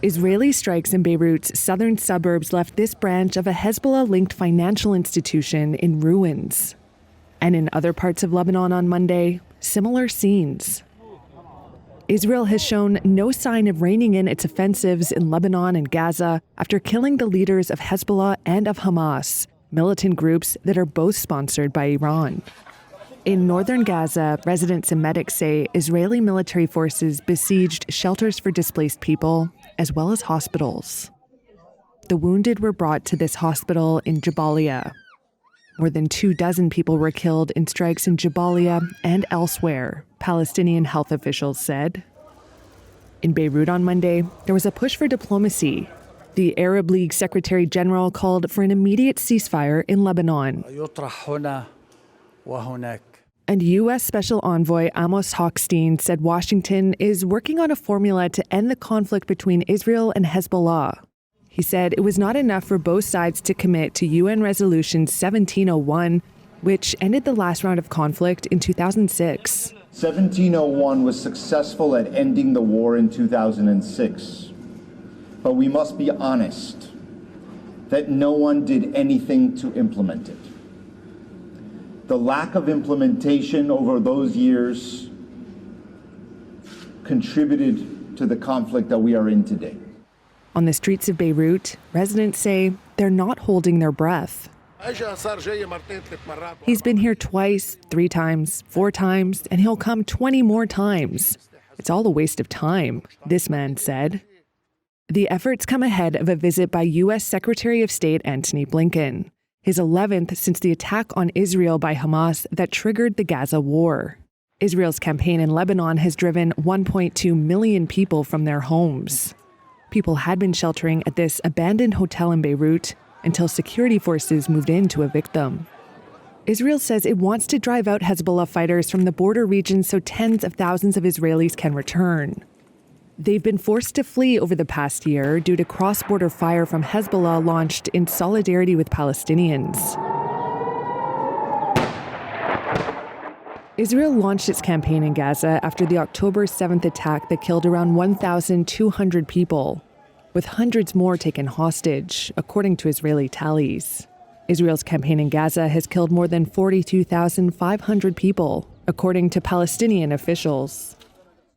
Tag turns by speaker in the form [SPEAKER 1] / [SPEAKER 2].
[SPEAKER 1] Israeli strikes in Beirut's southern suburbs left this branch of a Hezbollah-linked financial institution in ruins. And in other parts of Lebanon on Monday, similar scenes. Israel has shown no sign of reining in its offensives in Lebanon and Gaza after killing the leaders of Hezbollah and of Hamas, militant groups that are both sponsored by Iran. In northern Gaza, residents and medics say Israeli military forces besieged shelters for displaced people, as well as hospitals. The wounded were brought to this hospital in Jabalia. More than 24 people were killed in strikes in Jabalia and elsewhere, Palestinian health officials said. In Beirut on Monday, there was a push for diplomacy. The Arab League Secretary General called for an immediate ceasefire in Lebanon. And U.S. Special Envoy Amos Hochstein said Washington is working on a formula to end the conflict between Israel and Hezbollah. He said it was not enough for both sides to commit to UN Resolution 1701, which ended the last round of conflict in 2006.
[SPEAKER 2] 1701 was successful at ending the war in 2006. But we must be honest that no one did anything to implement it. The lack of implementation over those years contributed to the conflict that we are in today.
[SPEAKER 1] On the streets of Beirut, residents say they're not holding their breath. He's been here twice, 3 times, 4 times, and he'll come 20 more times. It's all a waste of time, this man said. The efforts come ahead of a visit by U.S. Secretary of State Antony Blinken, his 11th since the attack on Israel by Hamas that triggered the Gaza war. Israel's campaign in Lebanon has driven 1.2 million people from their homes. People had been sheltering at this abandoned hotel in Beirut until security forces moved in to evict them. Israel says it wants to drive out Hezbollah fighters from the border region so tens of thousands of Israelis can return. They've been forced to flee over the past year due to cross-border fire from Hezbollah launched in solidarity with Palestinians. Israel launched its campaign in Gaza after the October 7th attack that killed around 1,200 people, with hundreds more taken hostage, according to Israeli tallies. Israel's campaign in Gaza has killed more than 42,500 people, according to Palestinian officials.